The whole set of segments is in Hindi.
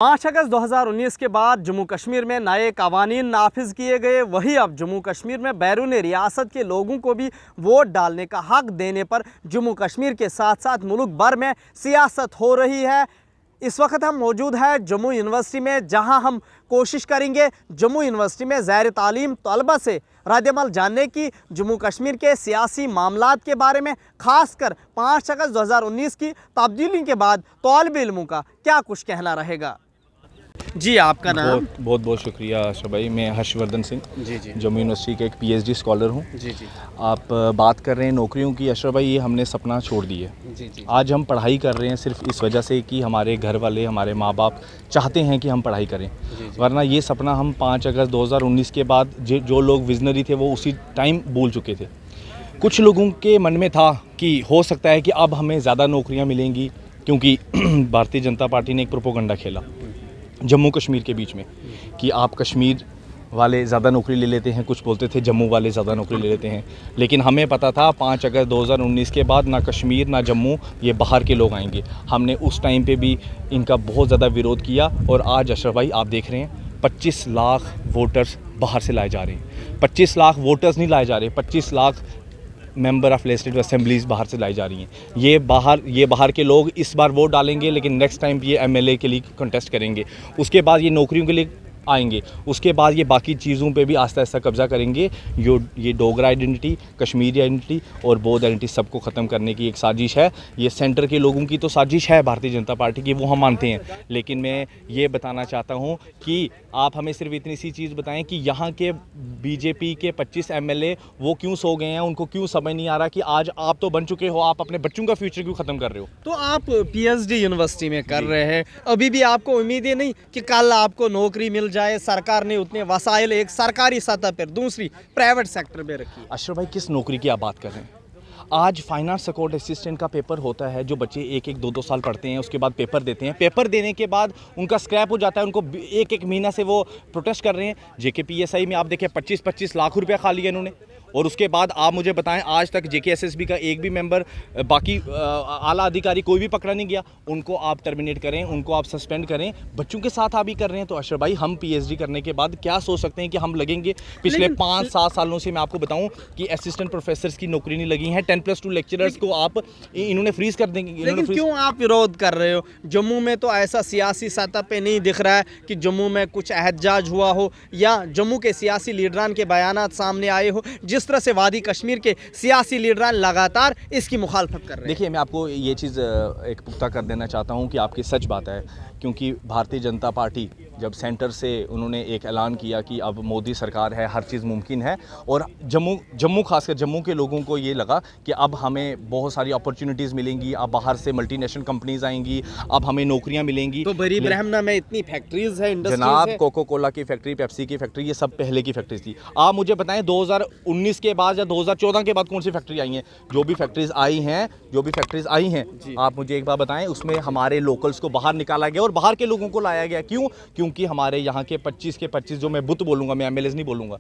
5 अगस्त 2019 के बाद जम्मू कश्मीर में नए कवानीन नाफिज किए गए। वही अब जम्मू कश्मीर में बैरून रियासत के लोगों को भी वोट डालने का हक देने पर जम्मू कश्मीर के साथ साथ मुल्क भर में सियासत हो रही है। इस वक्त हम मौजूद हैं जम्मू यूनिवर्सिटी में, जहां हम कोशिश करेंगे जम्मू यूनिवर्सिटी में ज़ाहिर तालीम तलबा से रद्द-ए-अमल जानने की, जम्मू कश्मीर के सियासी मामलात के बारे में, ख़ासकर 5 अगस्त 2019 की तब्दीली के बाद तालिब इल्मों का क्या कुछ कहना रहेगा। जी, आपका नाम? बहुत बहुत शुक्रिया अशरफ भाई। मैं हर्षवर्धन सिंह जी जम्मू यूनिवर्सिटी के एक PhD स्कॉलर हूँ। जी। आप बात कर रहे हैं नौकरियों की। अशरफ भाई, ये हमने सपना छोड़ दिया है। जी। आज हम पढ़ाई कर रहे हैं सिर्फ इस वजह से कि हमारे घर वाले, हमारे माँ बाप चाहते हैं कि हम पढ़ाई करें। वरना ये सपना हम 5 अगस्त 2019 के बाद जो लोग विजनरी थे वो उसी टाइम भूल चुके थे। कुछ लोगों के मन में था कि हो सकता है कि अब हमें ज़्यादा नौकरियाँ मिलेंगी, क्योंकि भारतीय जनता पार्टी ने एक प्रोपोगंडा खेला जम्मू कश्मीर के बीच में कि आप कश्मीर वाले ज़्यादा नौकरी ले लेते हैं, कुछ बोलते थे जम्मू वाले ज़्यादा नौकरी ले लेते हैं। लेकिन हमें पता था 5 अगस्त 2019 के बाद ना कश्मीर ना जम्मू, ये बाहर के लोग आएंगे। हमने उस टाइम पे भी इनका बहुत ज़्यादा विरोध किया। और आज अशरफ भाई आप देख रहे हैं 25 लाख वोटर्स बाहर से लाए जा रहे हैं। 25 लाख वोटर्स नहीं लाए जा रहे, 25 lakh member of legislative assemblies बाहर से लाई जा रही हैं। ये बाहर के लोग इस बार वोट डालेंगे, लेकिन नेक्स्ट टाइम ये MLA के लिए कंटेस्ट करेंगे। उसके बाद ये नौकरियों के लिए आएंगे। उसके बाद ये बाकी चीज़ों पे भी आस्ता आस्ता कब्जा करेंगे। ये डोगरा आइडेंटिटी, कश्मीरी आइडेंटिटी और बौद्ध आइडेंटिटी सबको ख़त्म करने की एक साजिश है। ये सेंटर के लोगों की तो साजिश है भारतीय जनता पार्टी की, वो हम मानते हैं। लेकिन मैं ये बताना चाहता हूँ कि आप हमें सिर्फ इतनी सी चीज़ बताएं कि यहाँ के BJP के 25 MLA वो क्यों सो गए हैं, उनको क्यों समझ नहीं आ रहा कि आज आप तो बन चुके हो, आप अपने बच्चों का फ्यूचर क्यों ख़त्म कर रहे हो। तो आप PhD यूनिवर्सिटी में कर रहे हैं, अभी भी आपको उम्मीद ही नहीं कि कल आपको नौकरी मिल जाए? सरकार ने उतने वसाइल एक सरकारी सतह पर, दूसरी प्राइवेट सेक्टर में रखी। अशरफ भाई, किस नौकरी की आप बात कर रहे हैं? आज फाइनेंस अकाउंट असिस्टेंट का पेपर होता है, जो बच्चे 1-1, 2-2 साल पढ़ते हैं, उसके बाद पेपर देते हैं। पेपर देने के बाद उनका स्क्रैप हो जाता है, उनको 1-1 महीना से वो प्रोटेस्ट कर रहे हैं। JKPSI में आप देखें 25-25 लाख रुपया खा लिया इन्होंने। और उसके बाद आप मुझे बताएं, आज तक JKSSB का एक भी मेंबर, बाकी आला अधिकारी कोई भी पकड़ा नहीं गया। उनको आप टर्मिनेट करें, उनको आप सस्पेंड करें, बच्चों के साथ आप ही कर रहे हैं। तो अशरफ भाई, हम PhD करने के बाद क्या सोच सकते हैं कि हम लगेंगे? पिछले 5-7 सालों से मैं आपको बताऊं कि असिस्टेंट प्रोफेसर्स की नौकरी नहीं लगी है। 10+2 लेक्चरर्स को आप इन्होंने फ्रीज कर देंगे। लेकिन क्यों आप विरोध कर रहे हो? जम्मू में तो ऐसा सियासी सतह पे नहीं दिख रहा है कि जम्मू में कुछ एहतजाज हुआ हो या जम्मू के सियासी लीडरान के बयानात सामने आए हो। जिस तरह से वादी कश्मीर के सियासी लीडरान लगातार इसकी मुखालफत कर रहे हैं। देखिए, मैं आपको ये चीज़ एक पुख्ता कर देना चाहता हूँ कि आपकी सच बात है, क्योंकि भारतीय जनता पार्टी जब सेंटर से उन्होंने एक ऐलान किया कि अब मोदी सरकार है, हर चीज़ मुमकिन है, और जम्मू खासकर जम्मू के लोगों को ये लगा कि अब हमें बहुत सारी अपॉर्चुनिटीज़ मिलेंगी, अब बाहर से मल्टीनेशनल कंपनीज आएंगी, अब हमें नौकरियां मिलेंगी। तो बड़ी ब्रह्मना में इतनी फैक्ट्रीज है, जनाब, कोको कोला की फैक्ट्री, पेप्सी की फैक्ट्री, ये सब पहले की फैक्ट्रीज थी। आप मुझे बताएं 2019 के बाद या 2014 के बाद कौन सी फैक्ट्री आई हैं? जो भी फैक्ट्रीज आई हैं, आप मुझे एक बात बताएं, उसमें हमारे लोकल्स को बाहर निकाला गया और बाहर के लोगों को लाया गया। क्यों? क्योंकि हमारे यहाँ के 25 के 25, जो मैं बुत बोलूँगा, मैं MLAs नहीं बोलूँगा,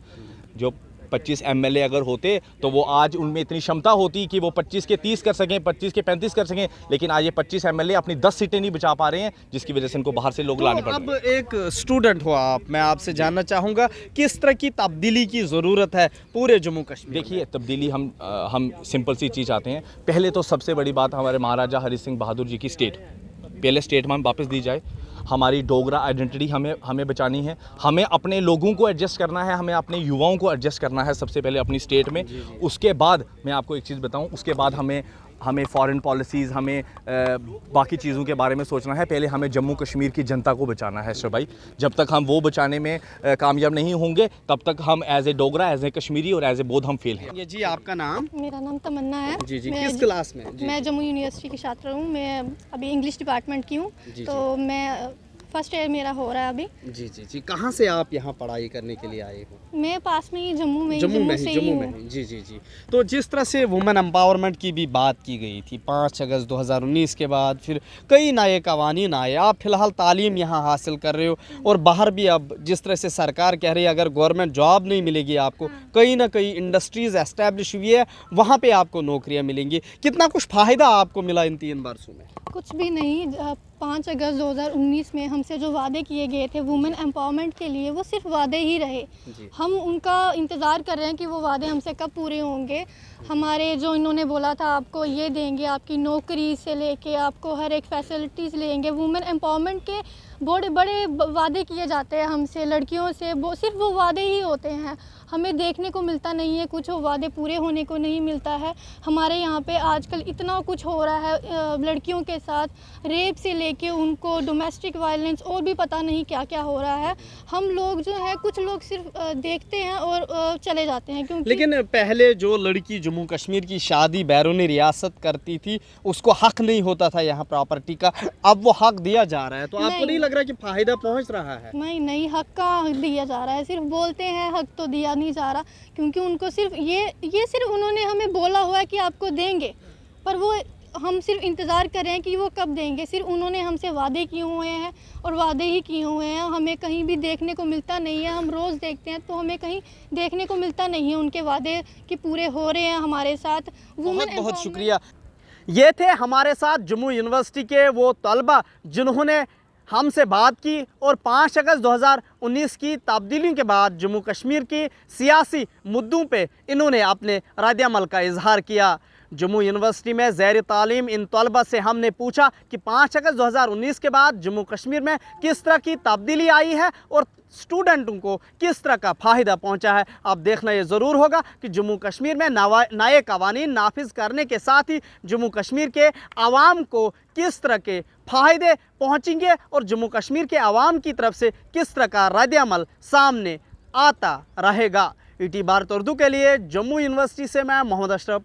जो 25 MLA अगर होते तो वो आज उनमें इतनी क्षमता होती कि वो 25 के 30 कर सकें, 25 के 35 कर सकें। लेकिन आज ये 25 MLA अपनी 10 सीटें नहीं बचा पा रहे हैं, जिसकी वजह से इनको बाहर से लोग लाने पड़ रहे हैं। अब एक स्टूडेंट हो आप, मैं आपसे जानना चाहूँगा किस तरह की तब्दीली की ज़रूरत है पूरे जम्मू कश्मीर? देखिए, तब्दीली हम सिंपल सी चीज़ चाहते हैं। पहले तो सबसे बड़ी बात, हमारे महाराजा हरि सिंह बहादुर जी की स्टेट, पहले स्टेट में वापस दी जाए। हमारी डोगरा आइडेंटिटी हमें बचानी है, हमें अपने लोगों को एडजस्ट करना है, हमें अपने युवाओं को एडजस्ट करना है सबसे पहले अपनी स्टेट में। उसके बाद मैं आपको एक चीज़ बताऊं, उसके बाद हमें फॉरेन पॉलिसीज़, हमें बाकी चीज़ों के बारे में सोचना है। पहले हमें जम्मू कश्मीर की जनता को बचाना है अशरफ भाई। जब तक हम वो बचाने में कामयाब नहीं होंगे, तब तक हम as a Dogra, as a Kashmiri और एज ए बौद्ध हम फेल हैं। ये जी, आपका नाम? मेरा नाम तमन्ना है। जी। किस क्लास में? मैं जम्मू यूनिवर्सिटी की छात्र हूँ। मैं अभी इंग्लिश डिपार्टमेंट की हूँ, तो मैं फर्स्ट ईयर मेरा हो रहा है अभी। जी। कहाँ से आप यहाँ पढ़ाई करने के लिए आए हो? मैं पास में ही जम्मू में ही जी। तो जिस तरह से वुमेन एम्पावरमेंट की भी बात की गई थी 5 अगस्त 2019 के बाद, फिर कई नए कवानीन आए, आप फ़िलहाल तालीम यहाँ हासिल कर रहे हो और बाहर भी अब जिस तरह से सरकार कह रही है अगर गवर्नमेंट जॉब नहीं मिलेगी आपको, कहीं ना कहीं इंडस्ट्रीज़ एस्टैब्लिश हुई है, वहाँ पे आपको नौकरियाँ मिलेंगी। कितना कुछ फ़ायदा आपको मिला इन 3 वर्षों में? कुछ भी नहीं। 5 अगस्त 2019 में हमसे जो वादे किए गए थे वुमेन एम्पावरमेंट के लिए, वो सिर्फ वादे ही रहे। हम उनका इंतज़ार कर रहे हैं कि वो वादे हमसे कब पूरे होंगे। हमारे जो इन्होंने बोला था आपको ये देंगे, आपकी नौकरी से लेके आपको हर एक फैसिलिटीज़ लेंगे, वुमेन एम्पावरमेंट के बड़े बड़े वादे किए जाते हैं हमसे, लड़कियों से वो सिर्फ वो वादे ही होते हैं, हमें देखने को मिलता नहीं है कुछ, वो वादे पूरे होने को नहीं मिलता है। हमारे यहाँ पे आजकल इतना कुछ हो रहा है लड़कियों के साथ, रेप से लेके उनको डोमेस्टिक वायलेंस और भी पता नहीं क्या क्या हो रहा है। हम लोग जो है कुछ लोग सिर्फ देखते हैं और चले जाते हैं, क्योंकि लेकिन पहले जो लड़की जम्मू कश्मीर की शादी बैरून रियासत करती थी उसको हक नहीं होता था यहाँ प्रॉपर्टी का, अब वो हक दिया जा रहा है, तो आपको नहीं लग रहा कि फ़ायदा पहुँच रहा है? नहीं, हक का हक दिया जा रहा है, सिर्फ बोलते हैं हक तो दिया नहीं जा रहा, क्योंकि उनको सिर्फ ये सिर्फ उन्होंने हमें बोला हुआ है कि आपको देंगे, पर वो हम सिर्फ इंतज़ार कर रहे हैं कि वो कब देंगे। सिर्फ उन्होंने हमसे वादे किए हुए हैं और वादे ही किए हुए हैं, हमें कहीं भी देखने को मिलता नहीं है। हम रोज़ देखते हैं तो हमें कहीं देखने को मिलता नहीं है उनके वादे कि पूरे हो रहे हैं हमारे साथ। बहुत बहुत शुक्रिया। ये थे हमारे साथ जम्मू यूनिवर्सिटी के वो तलबा जिन्होंने हमसे बात की और 5 अगस्त 2019 की तब्दीलियों के बाद जम्मू कश्मीर के सियासी मुद्दों पे इन्होंने अपने रद्द-ए-अमल का इजहार किया। जम्मू यूनिवर्सिटी में ज़ैर तालीम इन तलबा से हमने पूछा कि 5 अगस्त 2019 के बाद जम्मू कश्मीर में किस तरह की तब्दीली आई है और स्टूडेंटों को किस तरह का फ़ायदा पहुंचा है। अब देखना ये ज़रूर होगा कि जम्मू कश्मीर में नए कवानीन नाफिज करने के साथ ही जम्मू कश्मीर के आवाम को किस तरह के फ़ायदे पहुंचेंगे और जम्मू कश्मीर के आवाम की तरफ से किस तरह का रद्द-ए-अमल सामने आता रहेगा। ईटी भारत उर्दू के लिए जम्मू यूनिवर्सिटी से मैं मोहम्मद अशरफ।